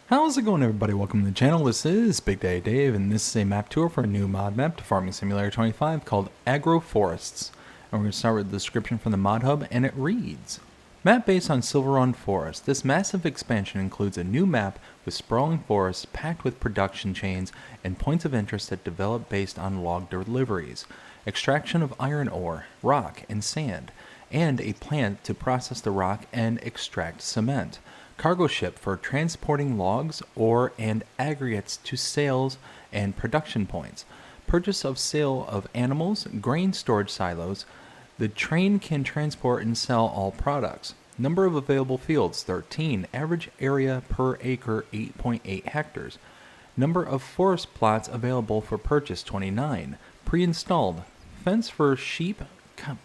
How's it going, everybody? Welcome to the channel. This is Big Daddy Dave, and this is a map tour for a new mod map to Farming Simulator 25 called AgroForests. And we're going to start with the description from the mod hub, and it reads: Map based on Silver Run Forest. This massive expansion includes a new map with sprawling forests packed with production chains and points of interest that develop based on log deliveries, extraction of iron ore, rock, and sand, and a plant to process the rock and extract cement. Cargo ship for transporting logs, ore, and aggregates to sales and production points. Purchase of sale of animals, grain storage silos. The train can transport and sell all products. Number of available fields 13. Average area per acre 8.8 hectares. Number of forest plots available for purchase 29. Pre-installed. Fence for sheep,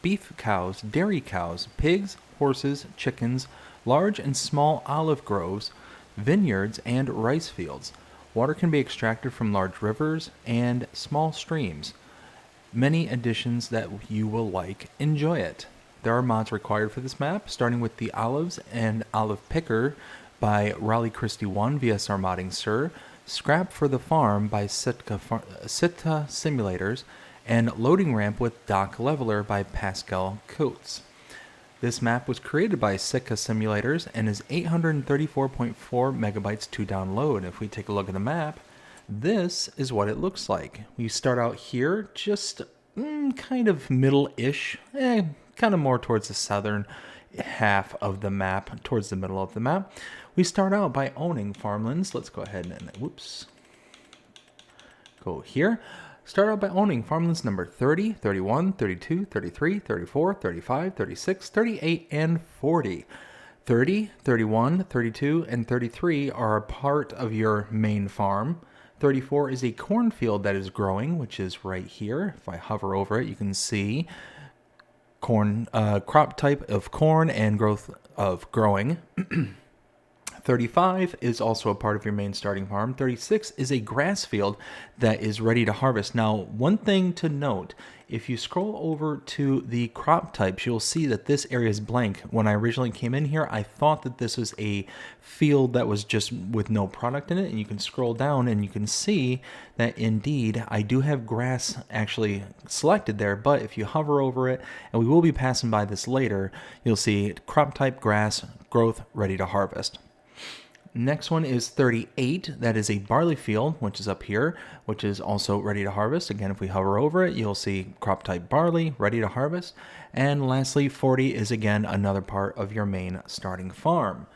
beef cows, dairy cows, pigs, horses, chickens, large and small olive groves, vineyards, and rice fields. Water can be extracted from large rivers and small streams. Many additions that you will like. Enjoy it. There are mods required for this map, starting with the Olives and Olive Picker by Raleigh Christie 1 VSR Modding Sir, Scrap for the Farm by Sitka Simulators, and Loading Ramp with Dock Leveler by Pascal Coates. This map was created by Sitka Simulators and is 834.4 megabytes to download. If we take a look at the map, this is what it looks like. We start out here, just kind of middle-ish, kind of more towards the southern half of the map, towards the middle of the map. We start out by owning farmlands. Let's go ahead and, go here. Start out by owning farmlands number 30, 31, 32, 33, 34, 35, 36, 38, and 40. 30, 31, 32, and 33 are a part of your main farm. 34 is a cornfield that is growing, which is right here. If I hover over it, you can see corn, crop type of corn and growth of growing. 35 is also a part of your main starting farm. 36 is a grass field that is ready to harvest. Now, one thing to note, if you scroll over to the crop types, you'll see that this area is blank. When I originally came in here, I thought that this was a field that was just with no product in it, and you can scroll down and you can see that indeed I do have grass actually selected there, but if you hover over it, and we will be passing by this later, you'll see crop type grass, growth, ready to harvest. Next one is 38. That is a barley field, which is up here, which is also ready to harvest. Again, if we hover over it, you'll see crop type barley, ready to harvest. And lastly, 40 is again another part of your main starting farm.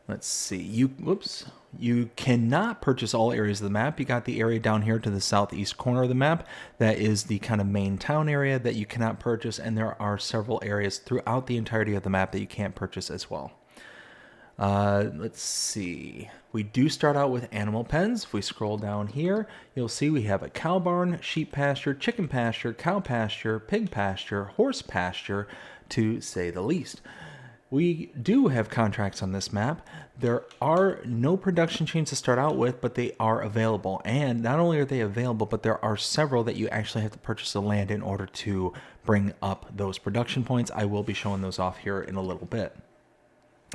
Let's see. You cannot purchase all areas of the map. You got the area down here to the southeast corner of the map. That is the kind of main town area that you cannot purchase, and there are several areas throughout the entirety of the map that you can't purchase as well. Let's see. We do start out with animal pens. If we scroll down here, you'll see we have a cow barn, sheep pasture, chicken pasture, cow pasture, pig pasture, horse pasture, to say the least. We do have contracts on this map. There are no production chains to start out with, but they are available. And not only are they available, but there are several that you actually have to purchase the land in order to bring up those production points. I will be showing those off here in a little bit.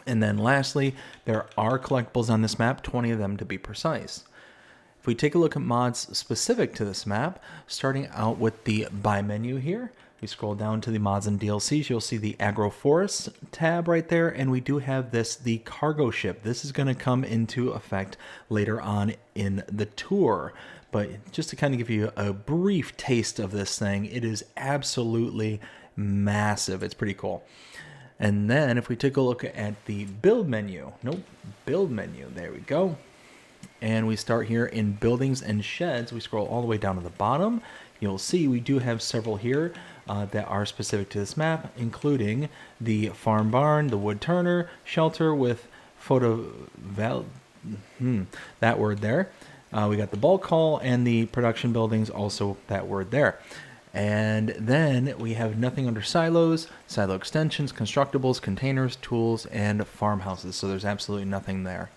And then lastly, there are collectibles on this map, 20 of them to be precise. If we take a look at mods specific to this map, starting out with the buy menu here, we scroll down to the mods and DLCs, you'll see the AgroForests tab right there, and we do have the cargo ship. This is going to come into effect later on in the tour. But just to kind of give you a brief taste of this thing, it is absolutely massive. It's pretty cool. And then if we take a look at the build menu, there we go. And we start here in buildings and sheds. We scroll all the way down to the bottom. You'll see we do have several here that are specific to this map, including the farm barn, the wood turner, shelter with that word there. We got the bulk hall and the production buildings, also that word there. And then we have nothing under silos, silo extensions, constructibles, containers, tools, and farmhouses. So there's absolutely nothing there.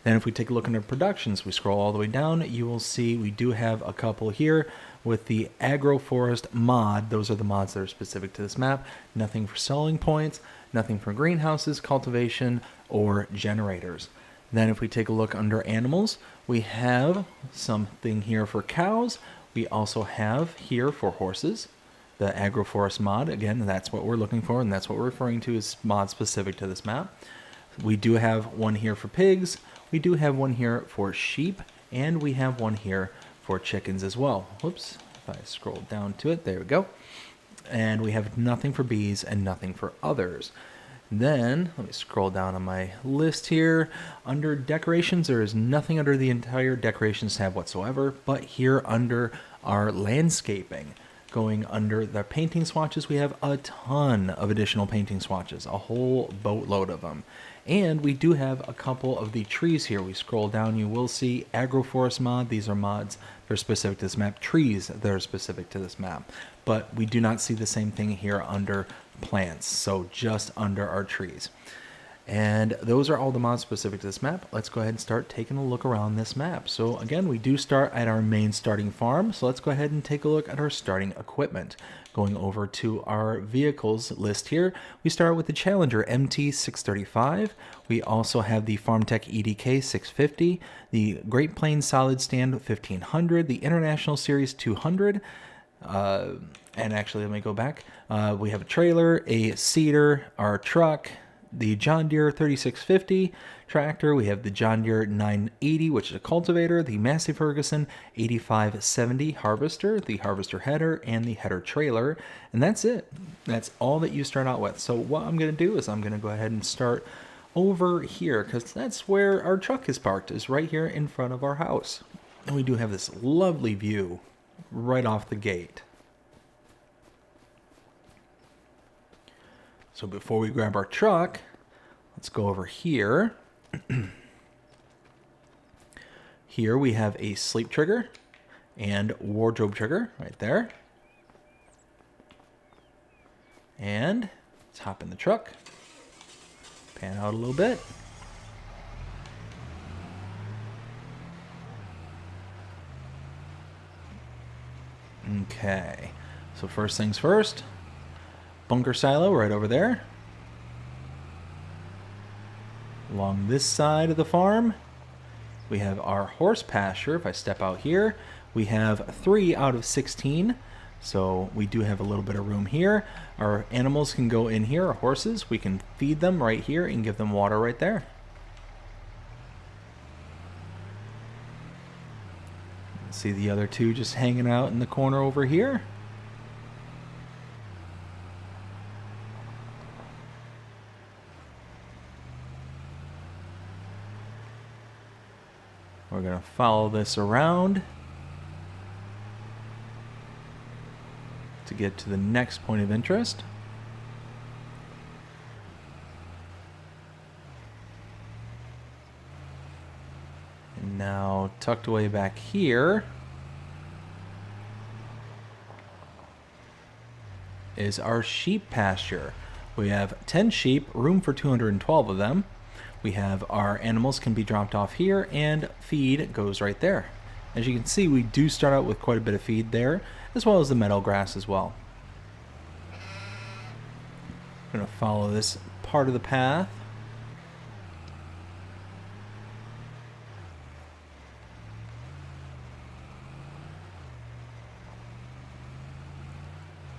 Then if we take a look under productions, we scroll all the way down, you will see we do have a couple here with the AgroForest mod. Those are the mods that are specific to this map. Nothing for selling points, nothing for greenhouses, cultivation, or generators. Then if we take a look under animals, we have something here for cows. We also have here for horses, the AgroForest mod. Again, that's what we're looking for, and that's what we're referring to as mod specific to this map. We do have one here for pigs. We do have one here for sheep, and we have one here for chickens as well. Whoops, if I scroll down to it, there we go. And we have nothing for bees and nothing for others. Then, let me scroll down on my list here. Under decorations, there is nothing under the entire decorations tab whatsoever, but here under our landscaping, going under the painting swatches, we have a ton of additional painting swatches, a whole boatload of them. And we do have a couple of the trees here. We scroll down, you will see AgroForest mod. These are mods that are specific to this map. Trees that are specific to this map. But we do not see the same thing here under plants, so just under our trees. And those are all the mods specific to this map. Let's go ahead and start taking a look around this map. So again, we do start at our main starting farm. So let's go ahead and take a look at our starting equipment. Going over to our vehicles list here, we start with the Challenger MT635. We also have the FarmTech EDK 650, the Great Plains Solid Stand 1500, the International Series 200, and actually, let me go back. We have a trailer, a seeder, our truck, the John Deere 3650 tractor. We have the John Deere 980, which is a cultivator, the Massey Ferguson 8570 harvester, the harvester header, and the header trailer. And that's it. That's all that you start out with. So what I'm going to do is I'm going to go ahead and start over here, because that's where our truck is parked, is right here in front of our house. And we do have this lovely view right off the gate. So before we grab our truck, let's go over here. Here we have a sleep trigger and wardrobe trigger right there. And let's hop in the truck, pan out a little bit. Okay, so first things first. Bunker silo right over there. Along this side of the farm, we have our horse pasture. If I step out here, we have 3 out of 16. So we do have a little bit of room here. Our animals can go in here, our horses. We can feed them right here and give them water right there. See the other 2 just hanging out in the corner over here. We're going to follow this around to get to the next point of interest. And now tucked away back here is our sheep pasture. We have 10 sheep, room for 212 of them. We have our animals can be dropped off here, and feed goes right there. As you can see, we do start out with quite a bit of feed there, as well as the meadow grass as well. I'm going to follow this part of the path.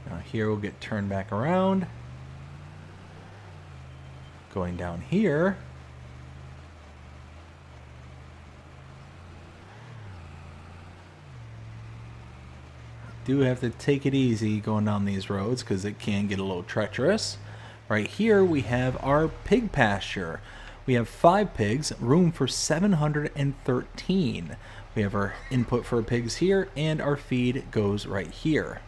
Now here we'll get turned back around. Going down here, do have to take it easy going down these roads because it can get a little treacherous. Right here we have our pig pasture. We have 5 pigs, room for 713. We have our input for pigs here, and our feed goes right here.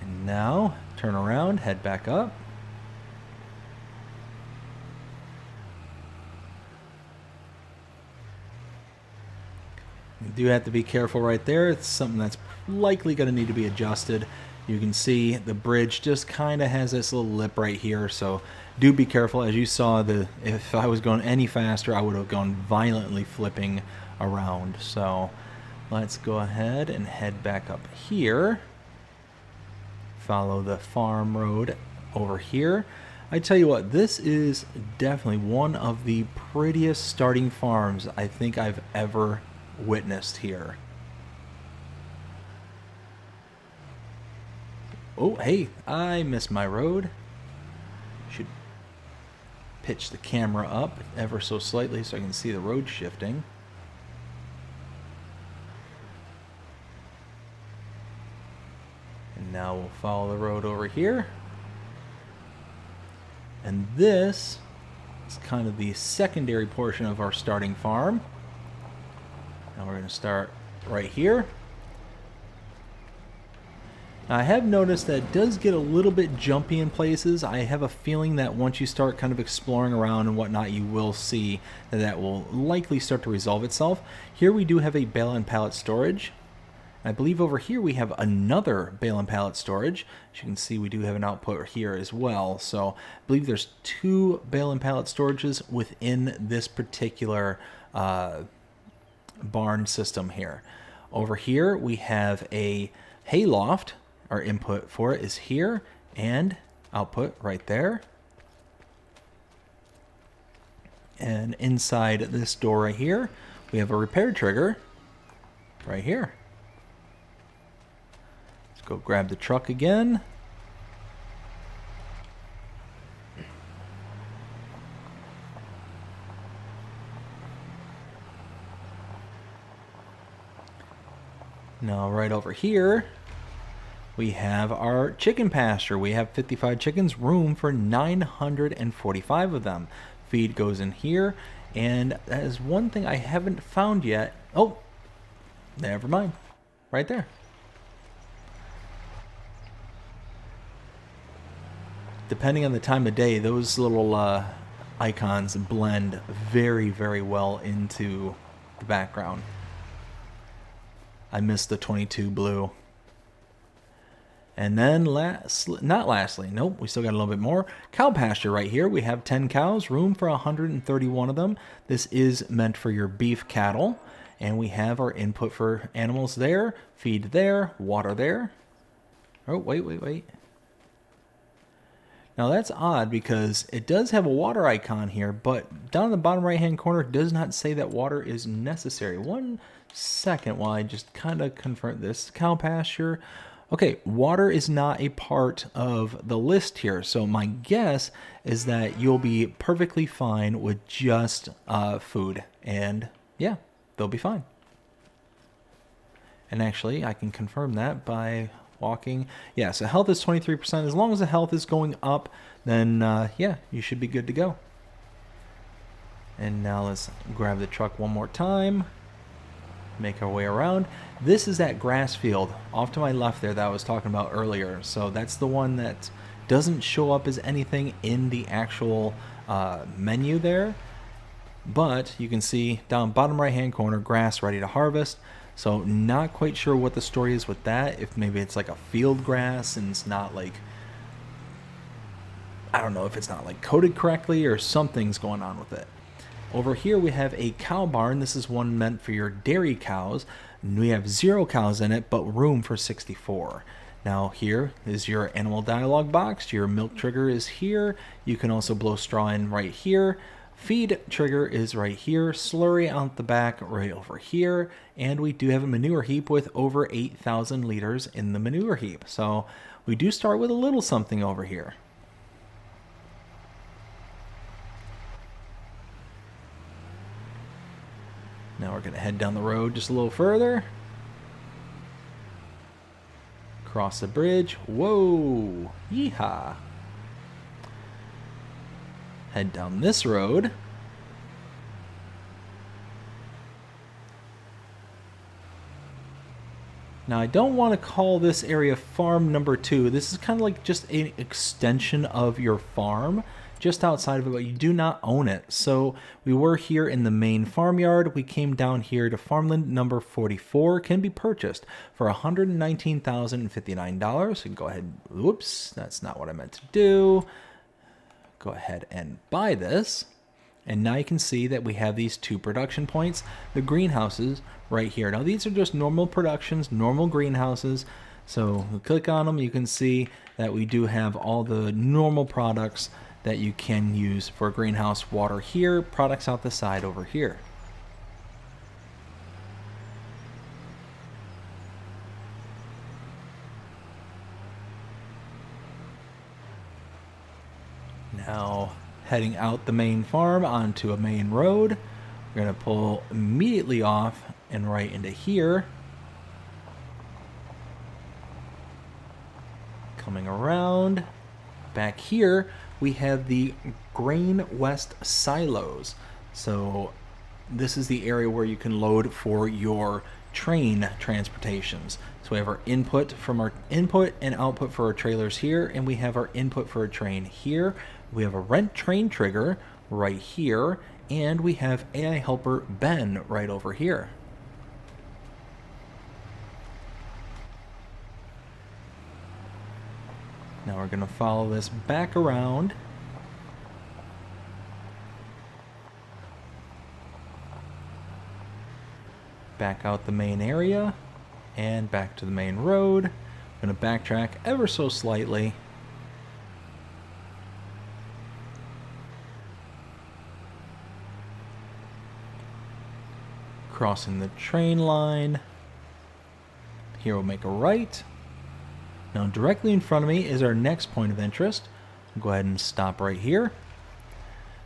And now turn around, head back up. You do have to be careful right there. It's something that's likely going to need to be adjusted. You can see the bridge just kind of has this little lip right here, so do be careful. As you saw, if I was going any faster, I would have gone violently flipping around. So let's go ahead and head back up here. Follow the farm road over here. I tell you what, this is definitely one of the prettiest starting farms I think I've ever witnessed here. Oh, hey, I missed my road. Should pitch the camera up ever so slightly so I can see the road shifting. And now we'll follow the road over here. And this is kind of the secondary portion of our starting farm. Now we're going to start right here. Now I have noticed that it does get a little bit jumpy in places. I have a feeling that once you start kind of exploring around and whatnot, you will see that that will likely start to resolve itself. Here we do have a bale and pallet storage. I believe over here we have another bale and pallet storage. As you can see, we do have an output here as well. So I believe there's 2 bale and pallet storages within this particular barn system here. Over here we have a hay loft. Our input for it is here, and output right there. And inside this door right here, we have a repair trigger right here. Let's go grab the truck again. Now right over here, we have our chicken pasture. We have 55 chickens, room for 945 of them. Feed goes in here, and that is one thing I haven't found yet. Oh, never mind. Right there. Depending on the time of day, those little icons blend very, very well into the background. I missed the 22 blue. And then not lastly, nope, we still got a little bit more. Cow pasture right here. We have 10 cows, room for 131 of them. This is meant for your beef cattle. And we have our input for animals there, feed there, water there. Oh, wait. Now that's odd because it does have a water icon here, but down in the bottom right-hand corner it does not say that water is necessary. One second while I just kind of confirm this. Cow pasture. Okay, water is not a part of the list here, so my guess is that you'll be perfectly fine with just food, and yeah, they'll be fine. And actually, I can confirm that by walking. Yeah, so health is 23%. As long as the health is going up, then yeah, you should be good to go. And now let's grab the truck one more time. Make our way around. This is that grass field off to my left there that I was talking about earlier. So that's the one that doesn't show up as anything in the actual menu there. But you can see down bottom right hand corner, grass ready to harvest. So not quite sure what the story is with that. If maybe it's like a field grass and it's not like, I don't know if it's not like coded correctly or something's going on with it. Over here we have a cow barn. This is one meant for your dairy cows. We have 0 cows in it, but room for 64. Now here is your animal dialog box. Your milk trigger is here. You can also blow straw in right here. Feed trigger is right here. Slurry out the back right over here. And we do have a manure heap with over 8,000 liters in the manure heap. So we do start with a little something over here. Now we're going to head down the road just a little further. Cross the bridge. Whoa! Yeehaw! Head down this road. Now I don't want to call this area farm number 2. This is kind of like just an extension of your farm. Just outside of it, but you do not own it. So we were here in the main farmyard. We came down here to farmland number 44. Can be purchased for $119,059. So go ahead. Whoops, that's not what I meant to do. Go ahead and buy this. And now you can see that we have these 2 production points, the greenhouses right here. Now these are just normal productions, normal greenhouses. So we click on them, you can see that we do have all the normal products that you can use for greenhouse water here, products out the side over here. Now heading out the main farm onto a main road. We're going to pull immediately off and right into here. Coming around. Back here, we have the Grain West silos. So this is the area where you can load for your train transportations. So we have our input and output for our trailers here, and we have our input for a train here. We have a rent train trigger right here, and we have AI helper Ben right over here. Now we're going to follow this back around. Back out the main area and back to the main road. I'm going to backtrack ever so slightly. Crossing the train line. Here we'll make a right. Now directly in front of me is our next point of interest. I'll go ahead and stop right here.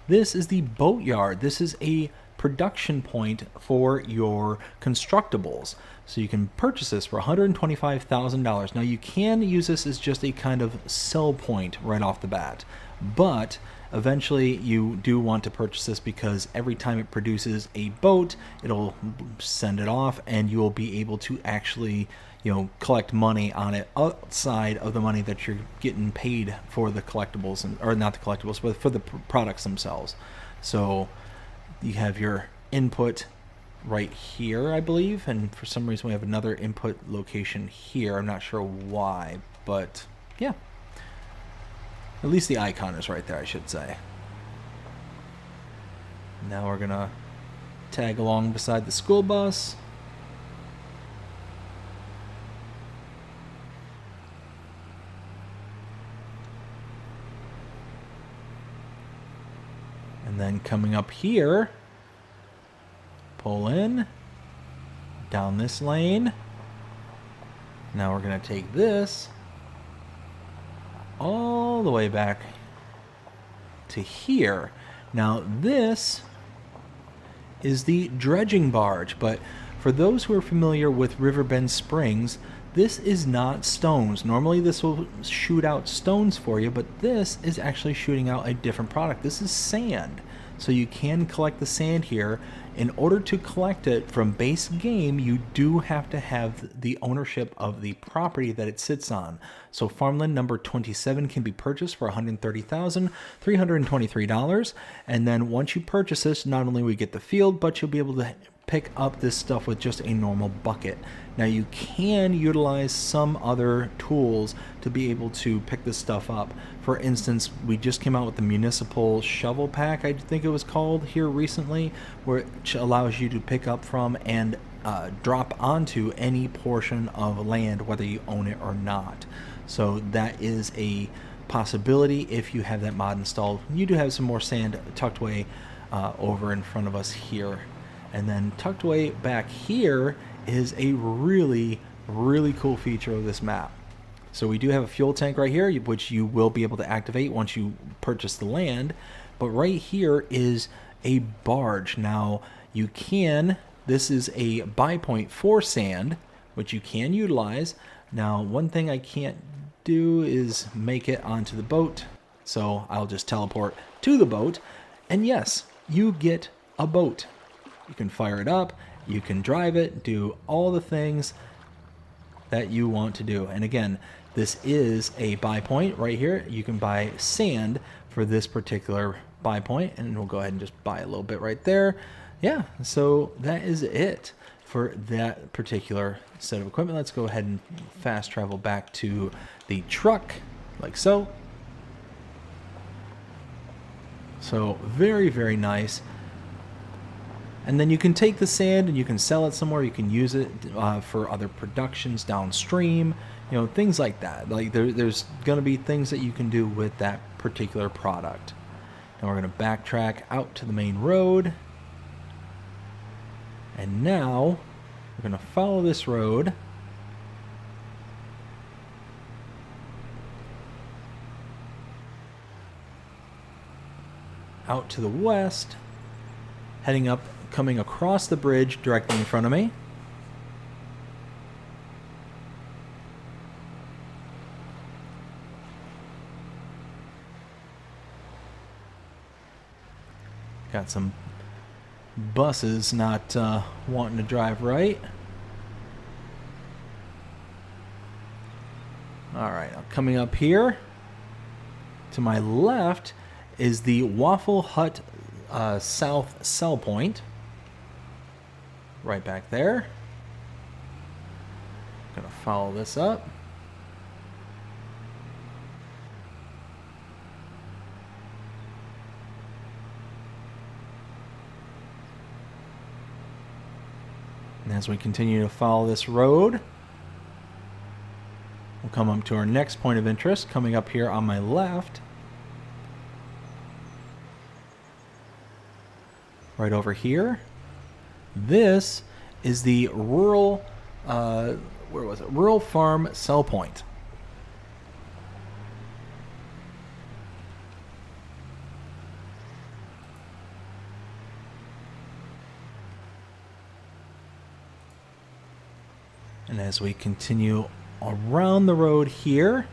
This is the boatyard. This is a production point for your constructibles. So you can purchase this for $125,000. Now you can use this as just a kind of sell point right off the bat, but eventually you do want to purchase this because every time it produces a boat, it'll send it off and you will be able to actually, collect money on it outside of the money that you're getting paid for the collectibles, or not the collectibles, but for the products themselves. So you have your input right here, I believe, and for some reason we have another input location here. I'm not sure why, but yeah. At least the icon is right there, I should say. Now we're gonna tag along beside the school bus. And then coming up here, pull in, down this lane. Now we're going to take this all the way back to here. Now this is the dredging barge, but for those who are familiar with Riverbend Springs, this is not stones. Normally this will shoot out stones for you, but this is actually shooting out a different product. This is sand. So you can collect the sand here. In order to collect it from base game, you do have to have the ownership of the property that it sits on. So farmland number 27 can be purchased for $130,323. And then once you purchase this, not only will you get the field, but you'll be able to pick up this stuff with just a normal bucket. Now you can utilize some other tools to be able to pick this stuff up. For instance, we just came out with the municipal shovel pack, I think it was called, here recently, which allows you to pick up from and drop onto any portion of land, whether you own it or not. So that is a possibility if you have that mod installed. You do have some more sand tucked away over in front of us here. And then tucked away back here is a really, really cool feature of this map. So we do have a fuel tank right here, which you will be able to activate once you purchase the land. But right here is a barge. Now you can, this is a buy point for sand, which you can utilize. Now one thing I can't do is make it onto the boat. So I'll just teleport to the boat. And yes, you get a boat. You can fire it up, you can drive it, do all the things that you want to do. And again, this is a buy point right here. You can buy sand for this particular buy point, and we'll go ahead and just buy a little bit right there. Yeah, so that is it for that particular set of equipment. Let's go ahead and fast travel back to the truck, like so. So very, very nice. And then you can take the sand and you can sell it somewhere. You can use it for other productions downstream, things like that. Like there's going to be things that you can do with that particular product. Now we're going to backtrack out to the main road. And now we're going to follow this road. Out to the west, heading up, coming across the bridge directly in front of me. Got some buses not wanting to drive right. All right, coming up here to my left is the Waffle Hut South Sell Point. Right back there. Gonna follow this up. And as we continue to follow this road, we'll come up to our next point of interest, coming up here on my left. Right over here. This is the rural, where was it? Rural Farm Sell Point. And as we continue around the road here,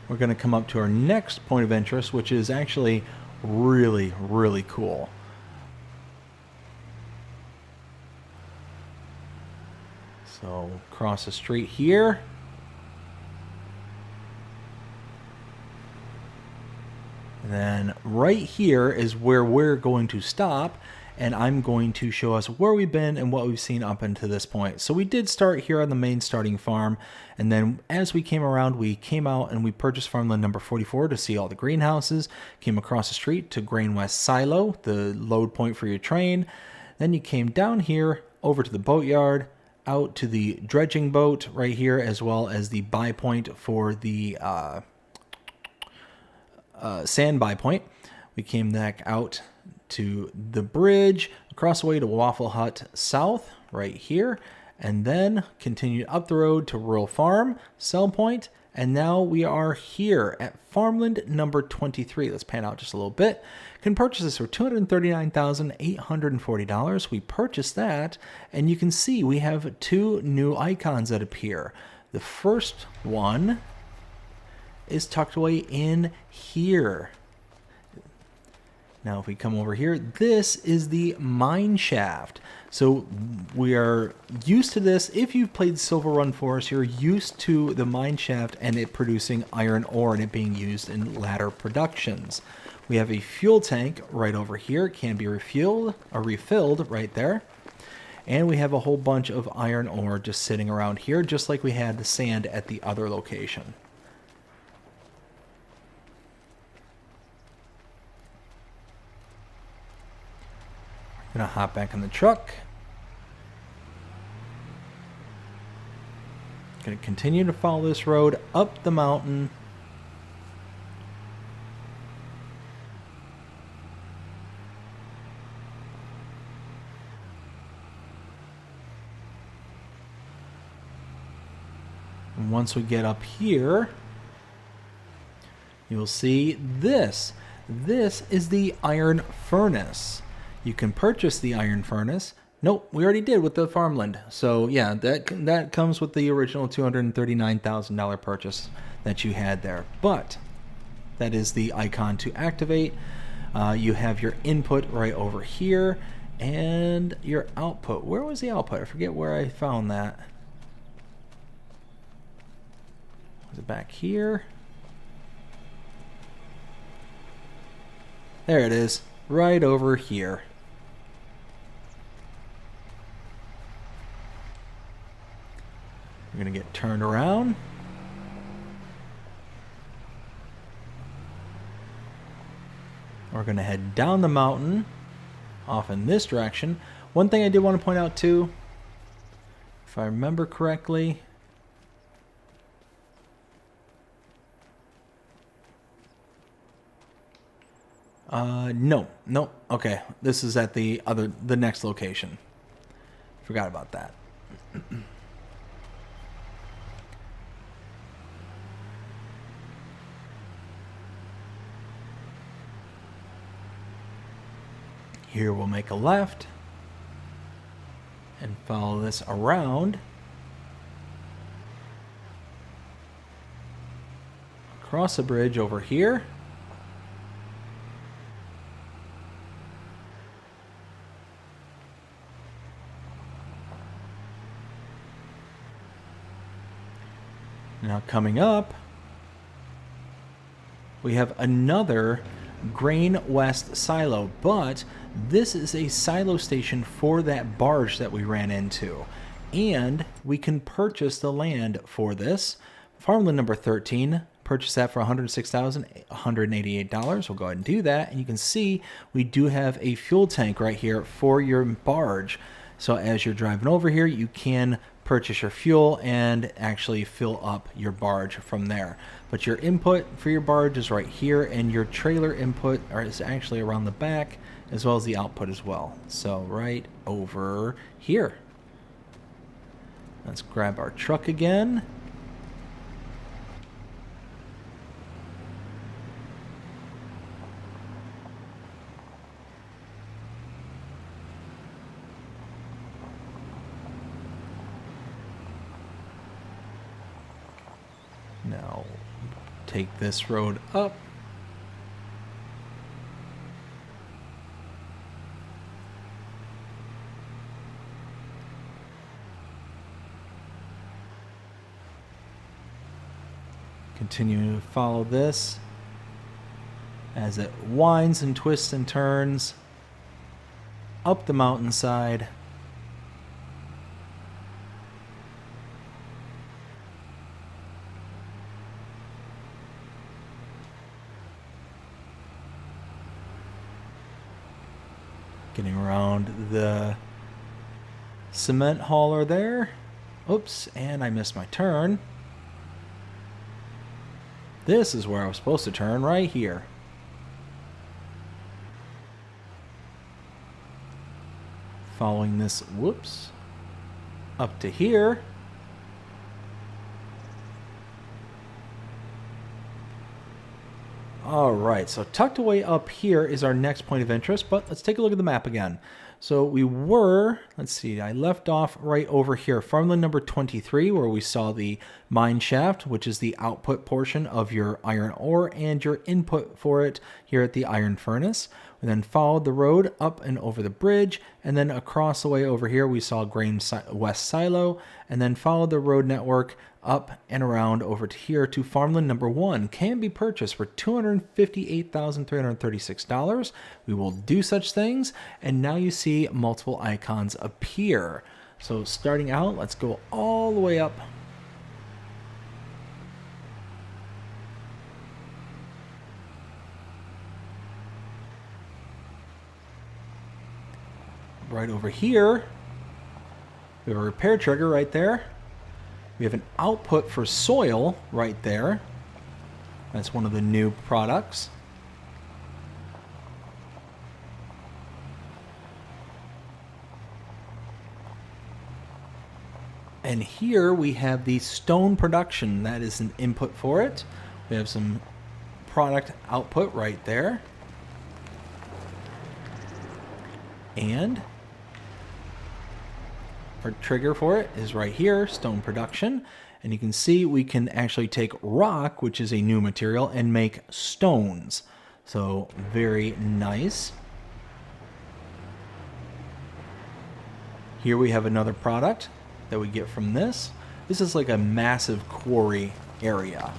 we're going to come up to our next point of interest, which is actually really, really cool. So cross the street here. And then right here is where we're going to stop, and I'm going to show us where we've been and what we've seen up until this point. So we did start here on the main starting farm, and then as we came around, we came out and we purchased farmland number 44 to see all the greenhouses, came across the street to Grain West Silo, the load point for your train. Then you came down here over to the boatyard, out to the dredging boat right here, as well as the buy point for the sand buy point. We came back out to the bridge, across the way to Waffle Hut South, right here, and then continued up the road to Rural Farm, Sell Point, and now we are here at farmland number 23. Let's pan out just a little bit. Can purchase this for $239,840. We purchased that, and you can see we have two new icons that appear. The first one is tucked away in here. Now if we come over here, this is the mine shaft. So we are used to this. If you've played Silver Run Forest, you're used to the mine shaft and it producing iron ore and it being used in ladder productions. We have a fuel tank right over here. It can be refilled right there. And we have a whole bunch of iron ore just sitting around here, just like we had the sand at the other location. Gonna hop back in the truck. Gonna continue to follow this road up the mountain. And once we get up here, you'll see this. This is the iron furnace. You can purchase the iron furnace. Nope, we already did with the farmland. So yeah, that comes with the original $239,000 purchase that you had there. But that is the icon to activate. You have your input right over here and your output. Where was the output? I forget where I found that. Was it back here? There it is, right over here. We're going to get turned around. We're going to head down the mountain off in this direction. One thing I did want to point out too, if I remember correctly, No, no. Okay, this is at the next location. Forgot about that. Here we'll make a left and follow this around. Cross a bridge over here. Now coming up, we have another Grain West silo, but this is a silo station for that barge that we ran into. And we can purchase the land for this. Farmland number 13, purchase that for $106,188. We'll go ahead and do that. And you can see we do have a fuel tank right here for your barge. So as you're driving over here, you can purchase your fuel and actually fill up your barge from there. But your input for your barge is right here, and your trailer input is actually around the back, as well as the output as well. So right over here. Let's grab our truck again. Now, take this road up. Continue to follow this as it winds and twists and turns up the mountainside. Getting around the cement hauler there. Oops, and I missed my turn. This is where I was supposed to turn, right here. Following this, whoops, up to here. All right, so tucked away up here is our next point of interest, but let's take a look at the map again. So we were, let's see, I left off right over here, farmland number 23, where we saw the mine shaft, which is the output portion of your iron ore and your input for it here at the iron furnace. We then followed the road up and over the bridge, and then across the way over here we saw Grain West Silo, and then followed the road network up and around over to here to farmland number 1. Can be purchased for $258,336. We will do such things, and now you see multiple icons appear. So starting out, let's go all the way up. Right over here, we have a repair trigger right there. We have an output for soil right there. That's one of the new products. And here we have the stone production. That is an input for it. We have some product output right there. And our trigger for it is right here, stone production. And you can see we can actually take rock, which is a new material, and make stones. So very nice. Here we have another product that we get from this. This is like a massive quarry area.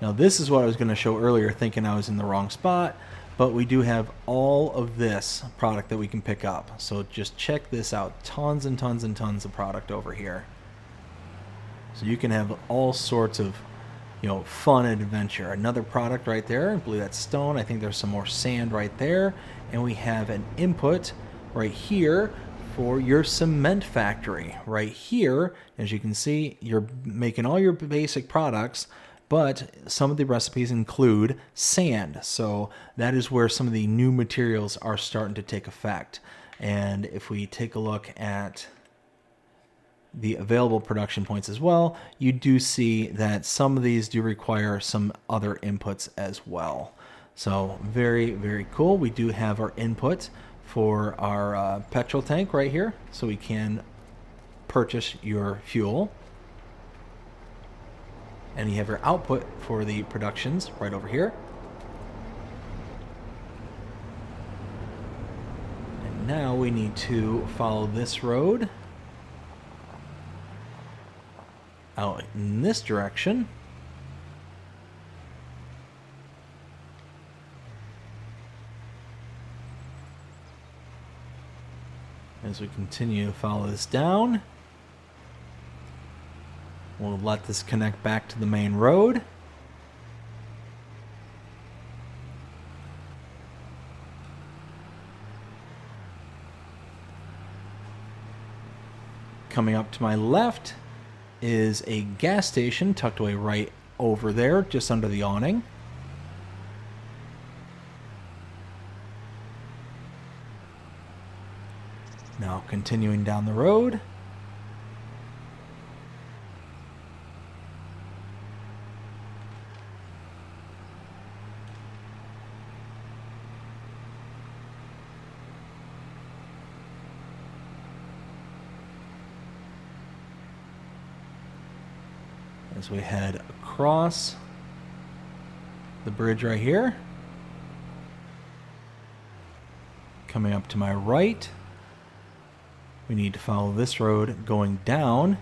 Now this is what I was going to show earlier, thinking I was in the wrong spot. But we do have all of this product that we can pick up. So just check this out. Tons and tons and tons of product over here. So you can have all sorts of, fun adventure. Another product right there. I believe that's stone. I think there's some more sand right there. And we have an input right here for your cement factory. Right here, as you can see, you're making all your basic products. But some of the recipes include sand. So that is where some of the new materials are starting to take effect. And if we take a look at the available production points as well, you do see that some of these do require some other inputs as well. So very, very cool. We do have our input for our petrol tank right here, so we can purchase your fuel. And you have your output for the productions right over here. And now we need to follow this road out in this direction. As we continue to follow this down, we'll let this connect back to the main road. Coming up to my left is a gas station tucked away right over there, just under the awning. Now continuing down the road. As we head across the bridge right here. Coming up to my right, we need to follow this road going down.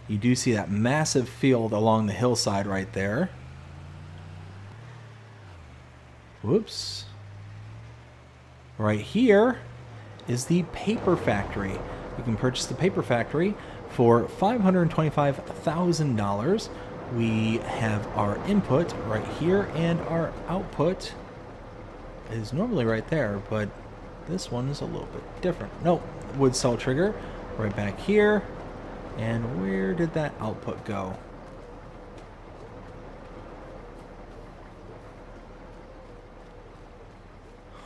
You do see that massive field along the hillside right there. Whoops. Right here is the paper factory. You can purchase the paper factory for $525,000. We have our input right here, and our output is normally right there, but this one is a little bit different. No, wood cell trigger right back here. And where did that output go?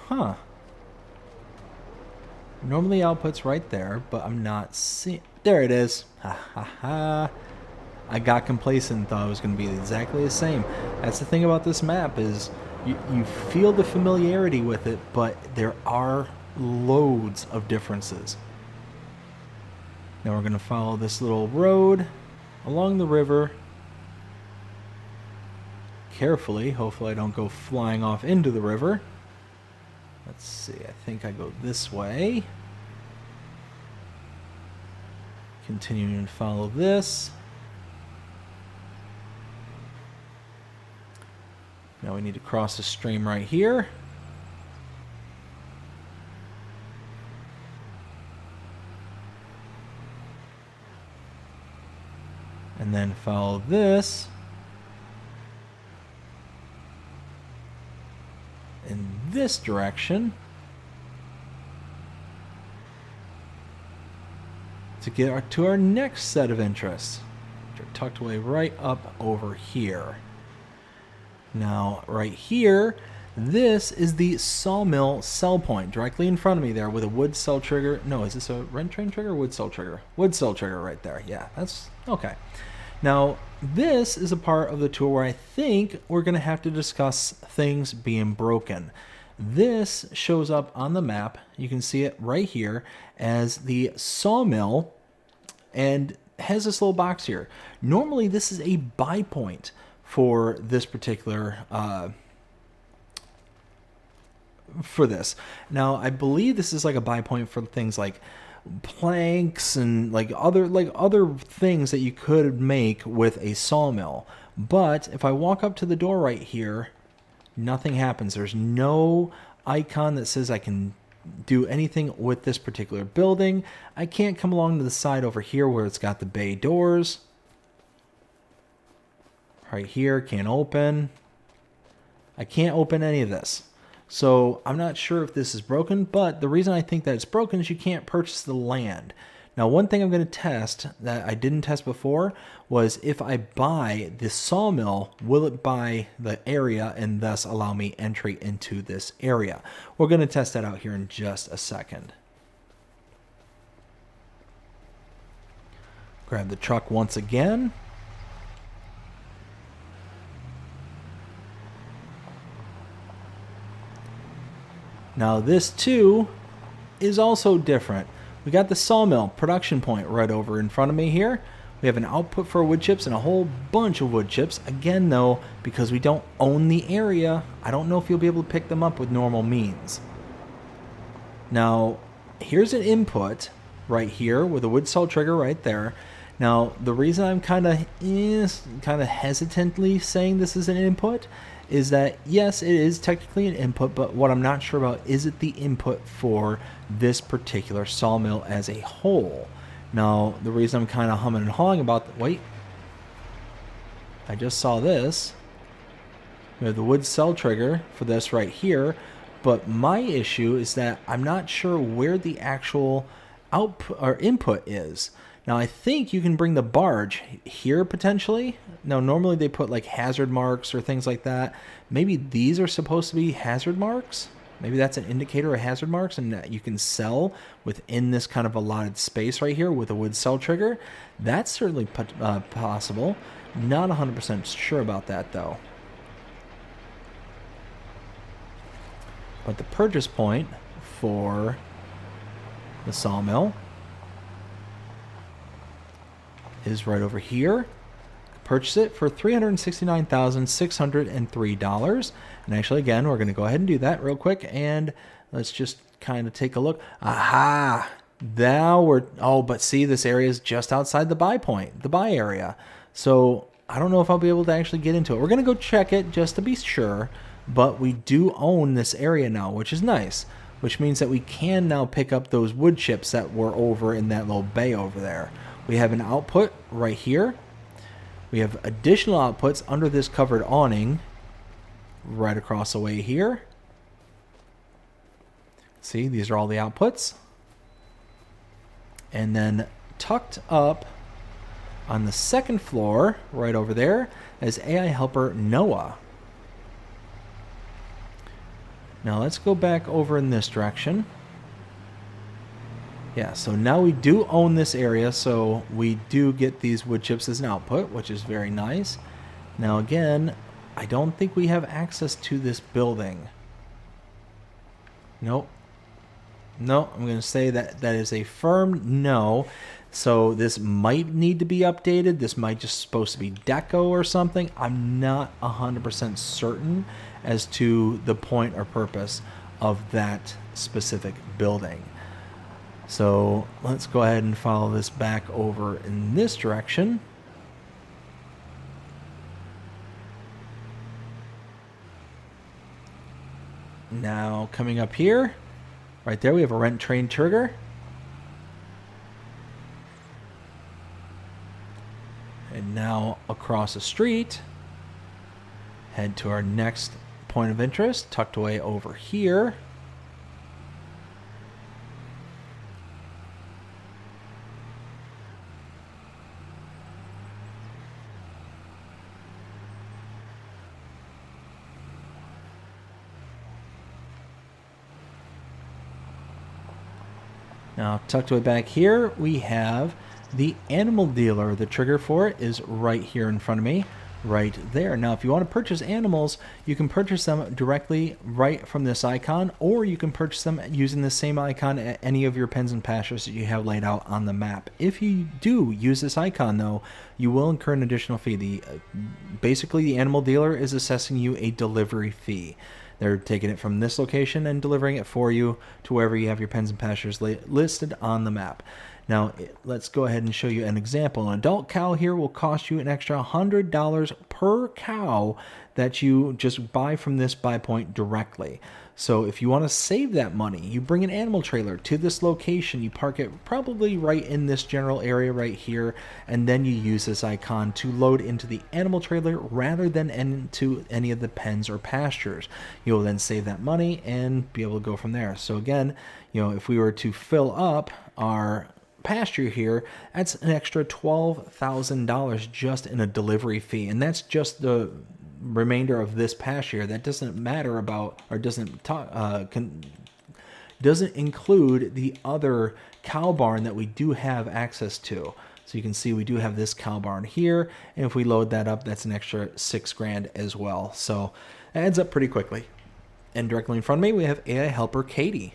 Huh. Normally output's right there, but I'm not seeing... There it is. Ha ha ha. I got complacent and thought it was going to be exactly the same. That's the thing about this map is you feel the familiarity with it, but there are loads of differences. Now we're going to follow this little road along the river carefully. Hopefully I don't go flying off into the river. Let's see, I think I go this way. Continuing to follow this. Now we need to cross the stream right here. And then follow this. In this direction. To get to our next set of interests, which are tucked away right up over here. Now, right here, this is the Sawmill cell point directly in front of me there with a wood cell trigger. No, is this a rent train trigger or wood cell trigger? Wood cell trigger right there. Yeah, that's okay. Now, this is a part of the tour where I think we're going to have to discuss things being broken. This shows up on the map. You can see it right here as the sawmill and has this little box here. Normally, this is a buy point for this particular for this. Now, I believe this is like a buy point for things like planks and like other things that you could make with a sawmill. But if I walk up to the door right here, nothing happens. There's no icon that says I can do anything with this particular building. I can't come along to the side over here where it's got the bay doors. Right here, can't open. I can't open any of this. So I'm not sure if this is broken, but the reason I think that it's broken is you can't purchase the land. Now, one thing I'm going to test that I didn't test before was if I buy the sawmill, will it buy the area and thus allow me entry into this area? We're going to test that out here in just a second. Grab the truck once again. Now this too is also different. We got the sawmill production point right over in front of me here. We have an output for wood chips and a whole bunch of wood chips. Again though, because we don't own the area, I don't know if you'll be able to pick them up with normal means. Now, here's an input right here with a wood cell trigger right there. Now, the reason I'm kind of hesitantly saying this is an input is that, yes, it is technically an input, but what I'm not sure about is it the input for this particular sawmill as a whole. Now, the reason I'm kind of humming and hawing about, wait, I just saw this. We have the wood cell trigger for this right here, but my issue is that I'm not sure where the actual output or input is. Now, I think you can bring the barge here potentially. Now, normally they put like hazard marks or things like that. Maybe these are supposed to be hazard marks. Maybe that's an indicator of hazard marks and that you can sell within this kind of allotted space right here with a wood cell trigger. That's certainly possible. Not 100% sure about that though. But the purchase point for the sawmill is right over here. Purchase it for $369,603. And actually, again, we're going to go ahead and do that real quick. And let's just kind of take a look. Aha! Now we're... Oh, but see, this area is just outside the buy point, the buy area. So I don't know if I'll be able to actually get into it. We're going to go check it just to be sure. But we do own this area now, which is nice. Which means that we can now pick up those wood chips that were over in that little bay over there. We have an output right here. We have additional outputs under this covered awning right across the way here. See, these are all the outputs. And then tucked up on the second floor right over there is AI helper Noah. Now let's go back over in this direction. Yeah, so now we do own this area, so we do get these wood chips as an output, which is very nice. Now again, I don't think we have access to this building. Nope. No, I'm going to say that that is a firm no. So this might need to be updated. This might just supposed to be deco or something. I'm not 100% certain as to the point or purpose of that specific building. So let's go ahead and follow this back over in this direction. Now coming up here, right there we have a rent train trigger. And now across the street, head to our next point of interest, tucked away over here. Now, tucked away back here, we have the animal dealer. The trigger for it is right here in front of me, right there. Now, if you want to purchase animals, you can purchase them directly right from this icon, or you can purchase them using the same icon at any of your pens and pastures that you have laid out on the map. If you do use this icon, though, you will incur an additional fee. Basically, the animal dealer is assessing you a delivery fee. They're taking it from this location and delivering it for you to wherever you have your pens and pastures listed on the map. Now, let's go ahead and show you an example. An adult cow here will cost you an extra $100 per cow that you just buy from this buy point directly. So if you want to save that money, you bring an animal trailer to this location, you park it probably right in this general area right here, and then you use this icon to load into the animal trailer rather than into any of the pens or pastures. You'll then save that money and be able to go from there. So again, if we were to fill up our pasture here, that's an extra $12,000 just in a delivery fee. And that's just the remainder of this pasture. That doesn't matter about, or doesn't include the other cow barn that we do have access to. So you can see we do have this cow barn here, and if we load that up, that's an extra $6,000 as well. So it adds up pretty quickly. And directly in front of me, we have AI helper Katie.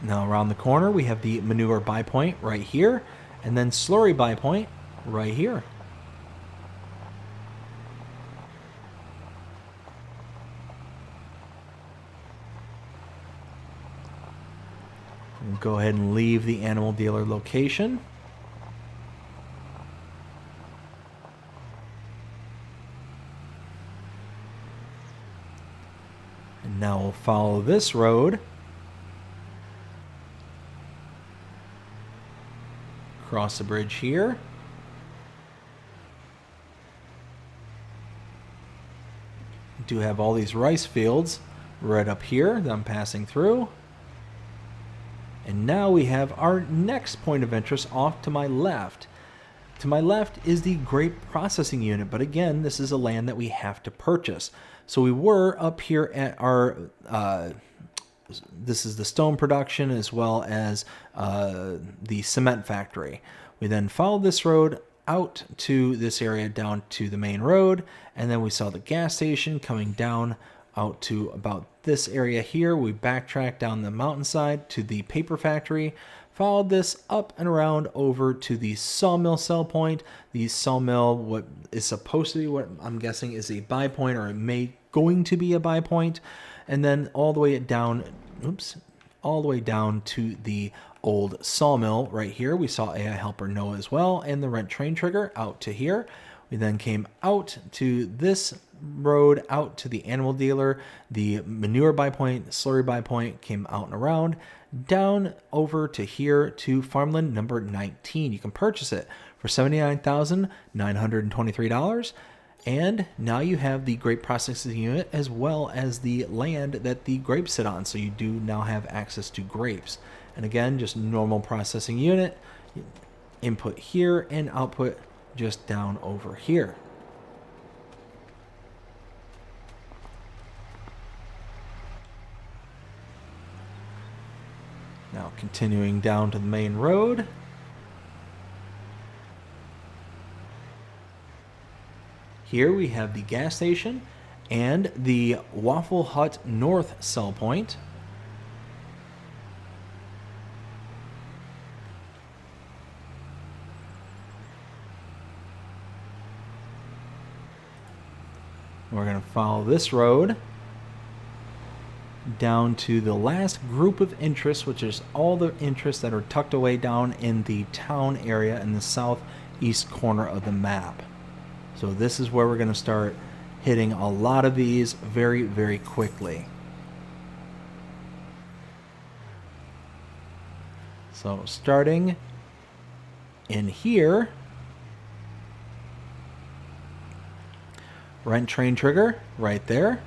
Now around the corner, we have the manure buy point right here, and then slurry buy point right here. We'll go ahead and leave the animal dealer location. And now we'll follow this road across the bridge here. We do have all these rice fields right up here that I'm passing through. And now we have our next point of interest off to my left. To my left is the grape processing unit, but again, this is a land that we have to purchase. So we were up here at our this is the stone production as well as the cement factory. We then followed this road out to this area down to the main road, and then we saw the gas station coming down out to about this area here. We backtracked down the mountainside to the paper factory, followed this up and around over to the sawmill sell point. The sawmill, what is supposed to be, what I'm guessing is a buy point, or it may going to be a buy point, and then all the way down, all the way down to the old sawmill right here. We saw AI helper Noah as well, and the rent train trigger out to here. We then came out to this road, out to the animal dealer. The manure buy point, slurry buy point came out and around, down over to here to farmland number 19. You can purchase it for $79,923. And now you have the grape processing unit as well as the land that the grapes sit on. So you do now have access to grapes. And again, just normal processing unit, input here and output just down over here. Now continuing down to the main road. Here we have the gas station and the Waffle Hut North sell point. We're going to follow this road down to the last group of interests, which is all the interests that are tucked away down in the town area in the southeast corner of the map. So this is where we're going to start hitting a lot of these very, very quickly. So starting in here, rent train trigger right there.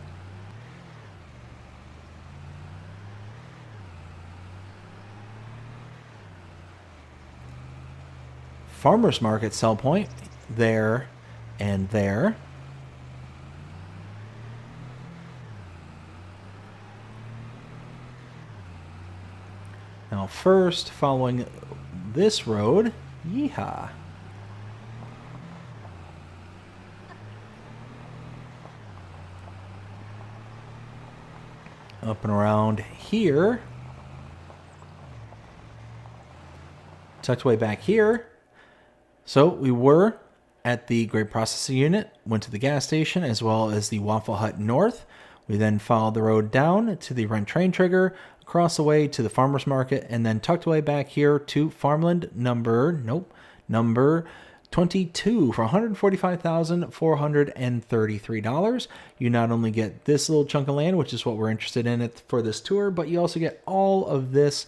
Farmers market sell point there and there. Now first, following this road, yeehaw. Up and around here. Tucked way back here. So we were at the grape processing unit, went to the gas station as well as the Waffle Hut North. We then followed the road down to the rent train trigger, across the way to the farmer's market, and then tucked away back here to farmland number 22 for $145,433. You not only get this little chunk of land, which is what we're interested in for this tour, but you also get all of this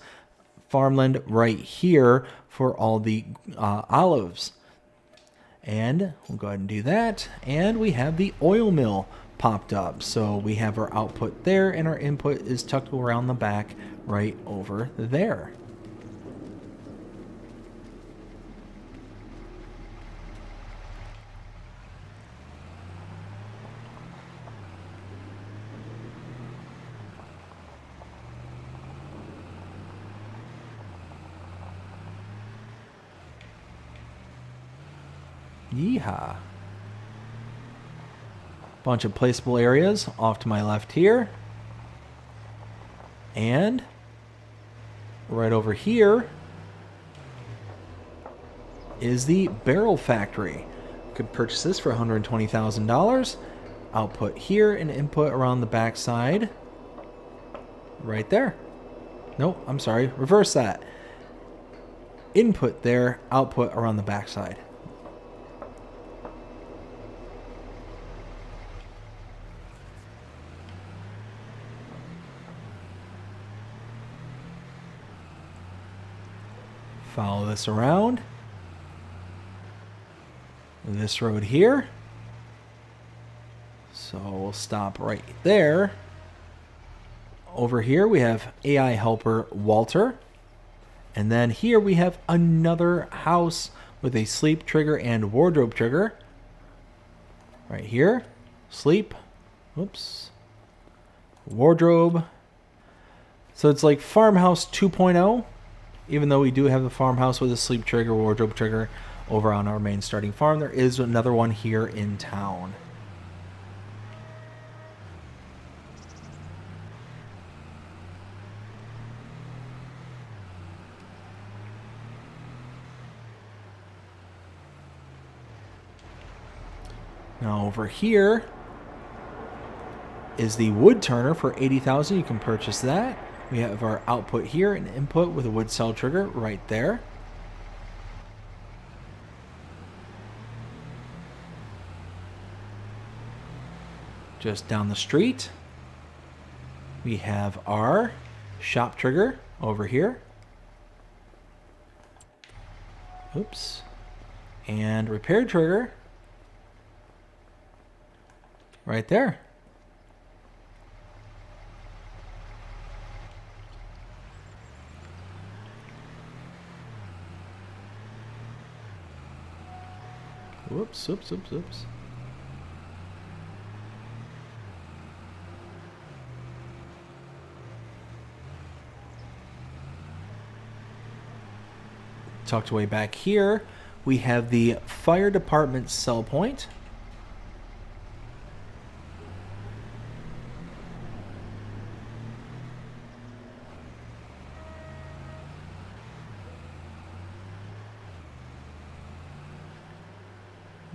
farmland right here for all the olives. And we'll go ahead and do that. And we have the oil mill popped up. So we have our output there, and our input is tucked around the back right over there. Yeehaw. Bunch of placeable areas off to my left here. And right over here is the barrel factory. Could purchase this for $120,000. Output here and input around the back side. Right there. Nope, I'm sorry. Reverse that. Input there, output around the back side. Follow this around. This road here. So we'll stop right there. Over here we have AI helper Walter. And then here we have another house with a sleep trigger and wardrobe trigger. Right here. Sleep. Whoops. Wardrobe. So it's like Farmhouse 2.0. Even though we do have the farmhouse with a sleep trigger, wardrobe trigger over on our main starting farm, there is another one here in town. Now over here is the wood turner for $80,000. You can purchase that. We have our output here and input with a wood cell trigger right there. Just down the street, we have our shop trigger over here. Oops. And repair trigger right there. Whoops, oops, oops, oops. Tucked away back here, we have the fire department cell point.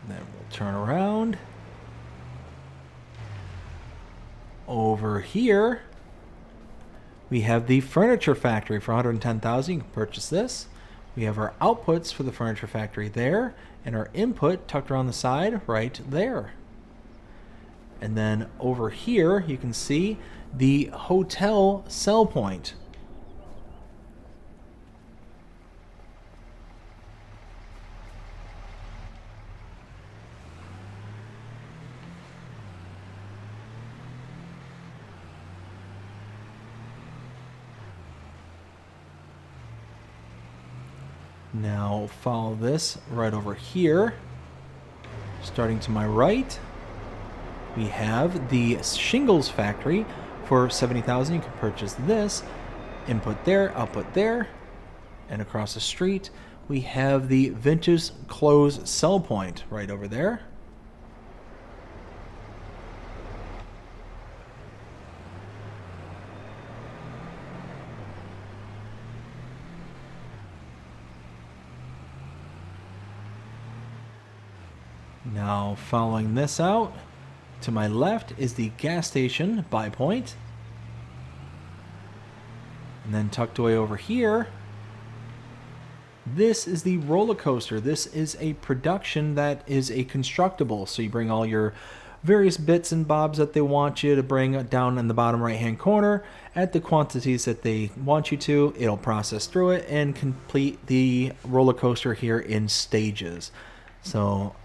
Then we'll turn around. Over here, we have the furniture factory for $110,000. You can purchase this. We have our outputs for the furniture factory there, and our input tucked around the side right there. And then over here, you can see the hotel cell point. Now follow this right over here. Starting to my right, we have the shingles factory for $70,000. You can purchase this. Input there, output there. And across the street, we have the vintage clothes sell point right over there. Now, following this out, to my left is the gas station buy point. And then tucked away over here, this is the roller coaster. This is a production that is a constructible. So you bring all your various bits and bobs that they want you to bring down in the bottom right hand corner at the quantities that they want you to. It'll process through it and complete the roller coaster here in stages. So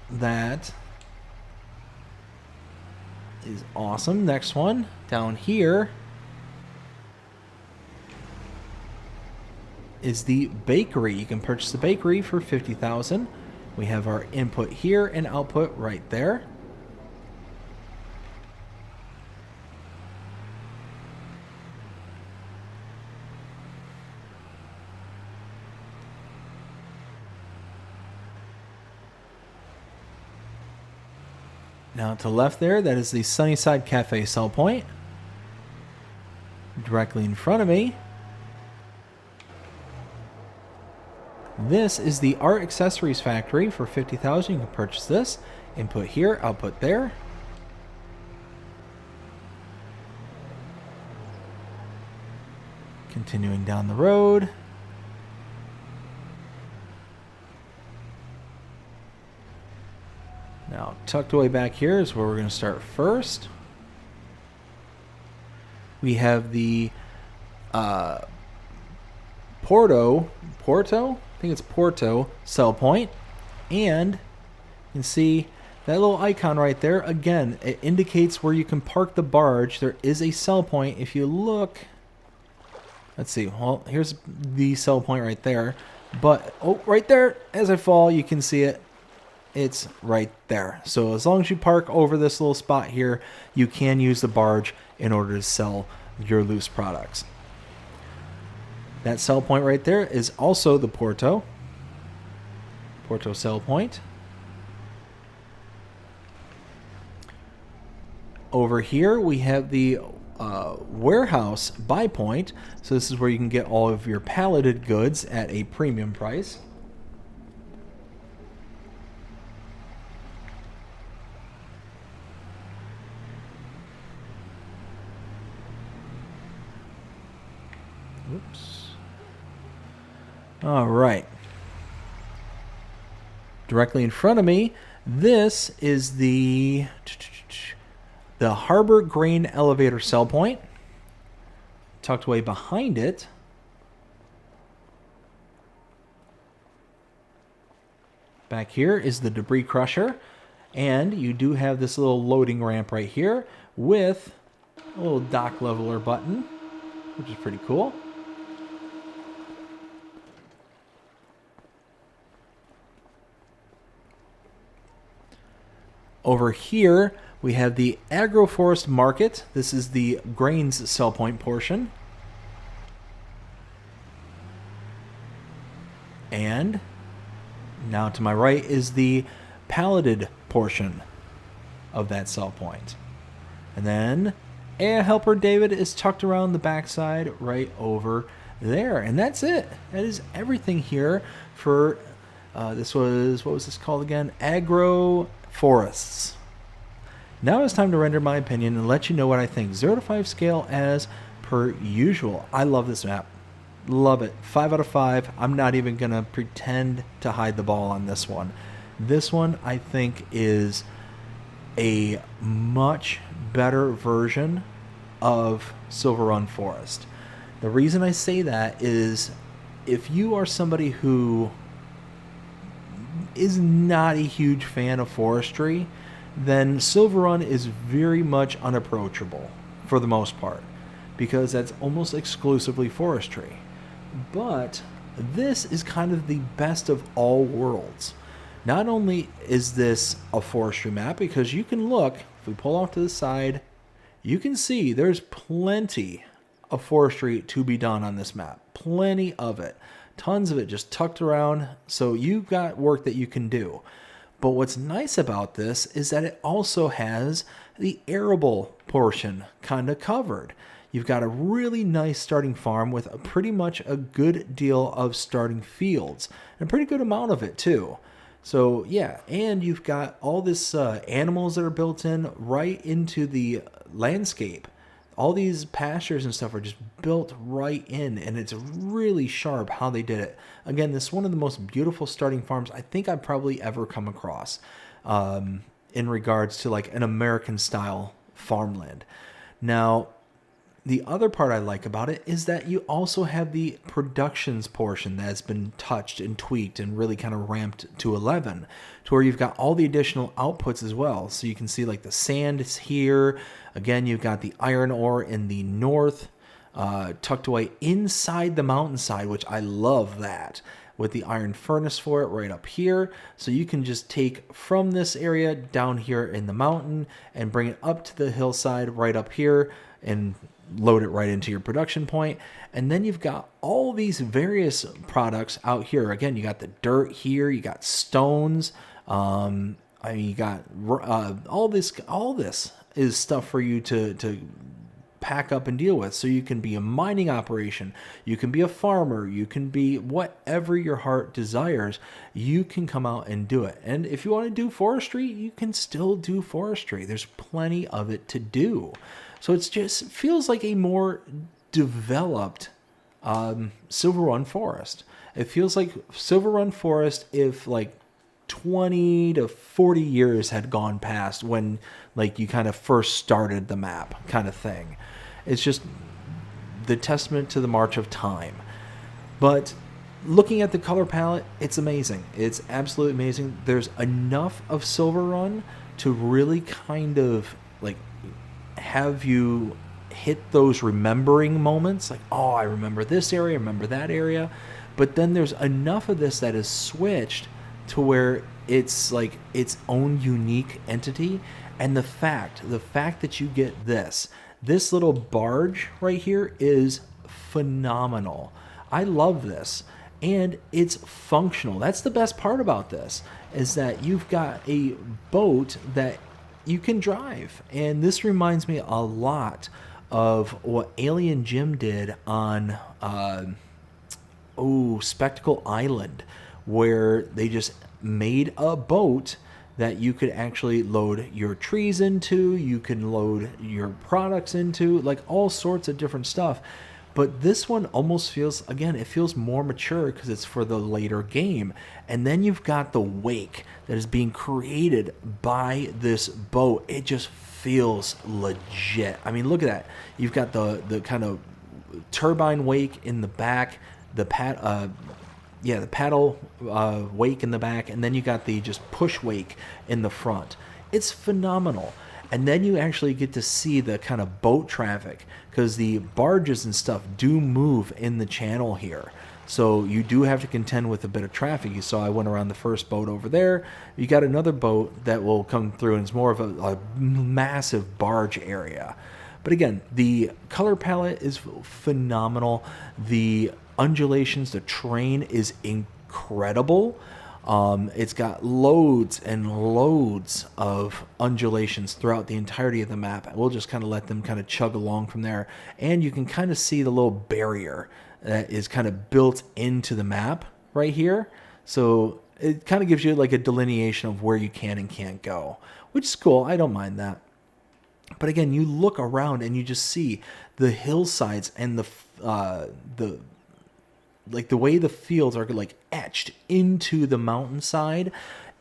that is awesome. Next one down here is the bakery. You can purchase the bakery for $50,000. We have our input here and output right there. Now to the left there, that is the Sunnyside Cafe sell point. Directly in front of me, this is the Art Accessories Factory for $50,000. You can purchase this. Input here, output there. Continuing down the road. Now, tucked away back here is where we're going to start first. We have the Porto, I think it's Porto sell point. And you can see that little icon right there. Again, it indicates where you can park the barge. There is a sell point. If you look, let's see. Well, here's the sell point right there. But, oh, right there, as I fall, you can see it. It's right there. So as long as you park over this little spot here, you can use the barge in order to sell your loose products. That sell point right there is also the Porto sell point. Over here we have the warehouse buy point. So this is where you can get all of your palleted goods at a premium price. Oops. All right. Directly in front of me, this is the Harbor Grain Elevator sell point. Tucked away behind it, back here is the debris crusher, and you do have this little loading ramp right here with a little dock leveler button, which is pretty cool. Over here, we have the AgroForest Market. This is the grains sell point portion. And now to my right is the palleted portion of that sell point. And then Helper David is tucked around the backside right over there. And that's it. That is everything here for, this was, what was this called again? AgroForests. Now it's time to render my opinion and let you know what I think. 0 to 5 scale as per usual. I love this map. Love it. 5 out of 5. I'm not even going to pretend to hide the ball on this one. This one, I think, is a much better version of Silver Run Forest. The reason I say that is if you are somebody who is not a huge fan of forestry, then Silver Run is very much unapproachable for the most part, because that's almost exclusively forestry. But this is kind of the best of all worlds. Not only is this a forestry map, because you can look, if we pull off to the side, you can see there's plenty of forestry to be done on this map. Plenty of it. Tons of it just tucked around, so you've got work that you can do. But what's nice about this is that it also has the arable portion kind of covered. You've got a really nice starting farm with pretty much a good deal of starting fields, and a pretty good amount of it too. So yeah, and you've got all this animals that are built in right into the landscape. All these pastures and stuff are just built right in, and it's really sharp how they did it. Again, this is one of the most beautiful starting farms I think I've probably ever come across in regards to like an American style farmland. Now, The other part I like about it is that you also have the productions portion that has been touched and tweaked and really kind of ramped to 11, to where you've got all the additional outputs as well. So you can see like the sand is here. Again, you've got the iron ore in the north, tucked away inside the mountainside, which I love that, with the iron furnace for it right up here. So you can just take from this area down here in the mountain and bring it up to the hillside right up here and load it right into your production point. And then you've got all these various products out here. Again, you got the dirt here, you got stones. You got all this. All this is stuff for you to pack up and deal with. So you can be a mining operation, you can be a farmer, you can be whatever your heart desires. You can come out and do it. And if you want to do forestry, you can still do forestry. There's plenty of it to do. So it just feels like a more developed Silver Run Forest. It feels like Silver Run Forest if like 20 to 40 years had gone past when like you kind of first started the map kind of thing. It's just the testament to the march of time. But looking at the color palette, it's amazing. It's absolutely amazing. There's enough of Silver Run to really kind of like have you hit those remembering moments, like, oh, I remember this area, I remember that area. But then there's enough of this that is switched to where it's like its own unique entity. And the fact that you get this little barge right here is phenomenal. I love this. And it's functional. That's the best part about this, is that you've got a boat that you can drive. And this reminds me a lot of what Alien Jim did on Spectacle Island, where they just made a boat that you could actually load your trees into, you can load your products into, like all sorts of different stuff. But this one almost feels, again, it feels more mature because it's for the later game. And then you've got the wake that is being created by this boat. It just feels legit. I mean, look at that. You've got the kind of turbine wake in the back, the paddle wake in the back, and then you got the just push wake in the front. It's phenomenal. And then you actually get to see the kind of boat traffic, because the barges and stuff do move in the channel here. So you do have to contend with a bit of traffic. You saw I went around the first boat over there. You got another boat that will come through, and it's more of a massive barge area. But again, the color palette is phenomenal. The undulations, the terrain is incredible. It's got loads and loads of undulations throughout the entirety of the map. We'll just kind of let them kind of chug along from there. And you can kind of see the little barrier that is kind of built into the map right here. So it kind of gives you like a delineation of where you can and can't go, which is cool. I don't mind that. But again, you look around and you just see the hillsides and the way the fields are like etched into the mountainside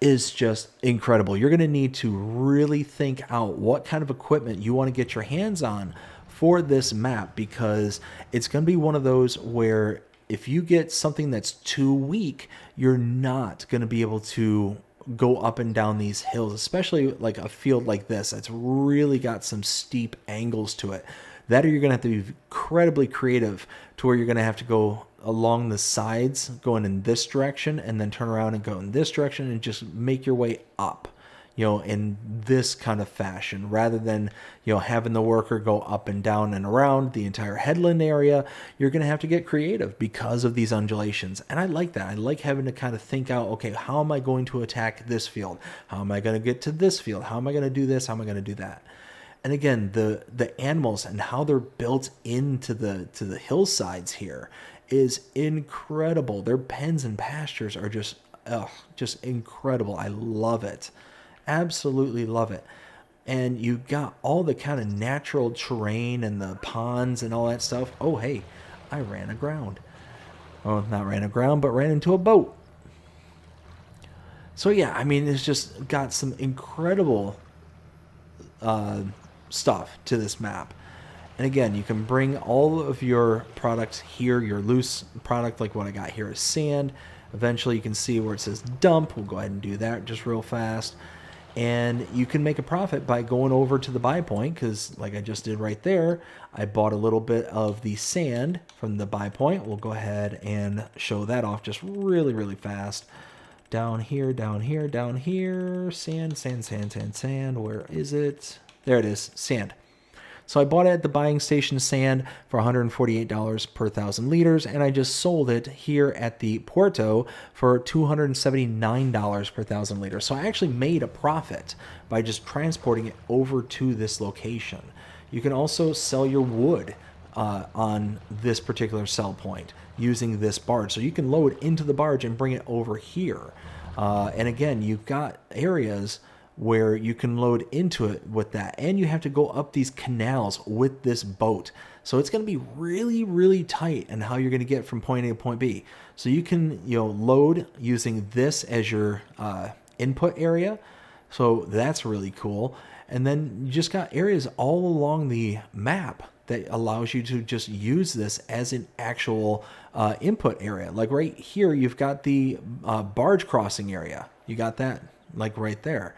is just incredible. You're going to need to really think out what kind of equipment you want to get your hands on for this map, because it's going to be one of those where if you get something that's too weak, you're not going to be able to go up and down these hills, especially like a field like this that's really got some steep angles to it. That, or you're going to have to be incredibly creative to where you're going to have to go along the sides going in this direction and then turn around and go in this direction and just make your way up, in this kind of fashion, rather than, having the worker go up and down and around the entire headland area. You're going to have to get creative because of these undulations. And I like that. I like having to kind of think out, okay, how am I going to attack this field? How am I going to get to this field? How am I going to do this? How am I going to do that? And again, the animals and how they're built into the hillsides here is incredible. Their pens and pastures are just incredible. I love it. Absolutely love it. And you got all the kind of natural terrain and the ponds and all that stuff. Oh, hey, I ran aground. Oh, not ran aground, but ran into a boat. So yeah, I mean, it's just got some incredible stuff to this map. And again, you can bring all of your products here, your loose product, like what I got here is sand. Eventually you can see where it says dump. We'll go ahead and do that just real fast. And you can make a profit by going over to the buy point, because like I just did right there, I bought a little bit of the sand from the buy point. We'll go ahead and show that off just really, really fast. Down here, down here, down here, sand, sand, sand, sand, sand. Where is it? There it is, sand. So I bought it at the buying station sand for $148 per 1,000 liters, and I just sold it here at the Puerto for $279 per 1,000 liters. So I actually made a profit by just transporting it over to this location. You can also sell your wood on this particular sell point using this barge. So you can load into the barge and bring it over here. And again, you've got areas where you can load into it with that, and you have to go up these canals with this boat. So it's going to be really, really tight in how you're going to get from point A to point B. So you can, load using this as your input area. So that's really cool. And then you just got areas all along the map that allows you to just use this as an actual input area. Like right here, you've got the barge crossing area. You got that like right there.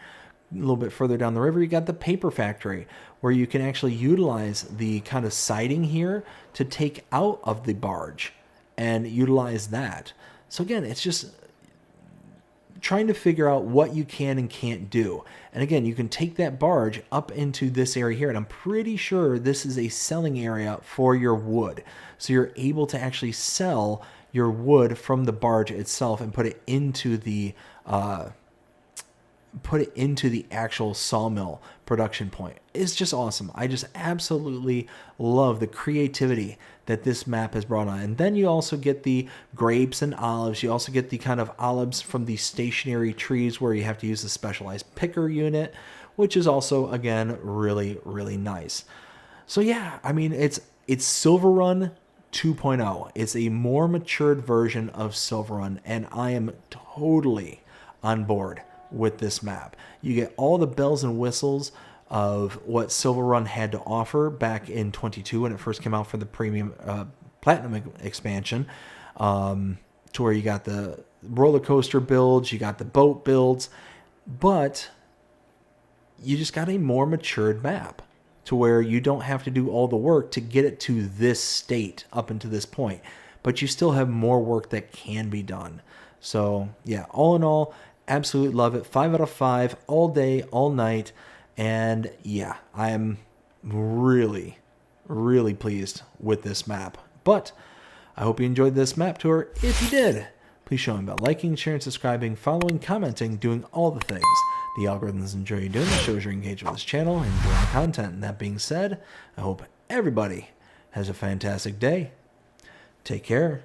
A little bit further down the river, you got the paper factory, where you can actually utilize the kind of siding here to take out of the barge and utilize that. So again, it's just trying to figure out what you can and can't do. And again, you can take that barge up into this area here, and I'm pretty sure this is a selling area for your wood. So you're able to actually sell your wood from the barge itself and put it into the actual sawmill production point. It's just awesome. I just absolutely love the creativity that this map has brought on. And then you also get the grapes and olives. You also get the kind of olives from the stationary trees where you have to use a specialized picker unit, which is also, again, really, really nice. So yeah, I mean, it's Silver Run 2.0. It's a more matured version of Silver Run, and I am totally on board with this map. You get all the bells and whistles of what Silver Run had to offer back in 22 when it first came out for the premium platinum expansion, to where you got the roller coaster builds, you got the boat builds, but you just got a more matured map to where you don't have to do all the work to get it to this state up until this point, but you still have more work that can be done. So yeah, all in all, absolutely love it. 5 out of 5 all day, all night. And yeah, I am really, really pleased with this map. But I hope you enjoyed this map tour. If you did, please show me about liking, sharing, subscribing, following, commenting, doing all the things the algorithms enjoy you doing. It shows you're engaged with this channel and enjoying the content. And that being said, I hope everybody has a fantastic day. Take care.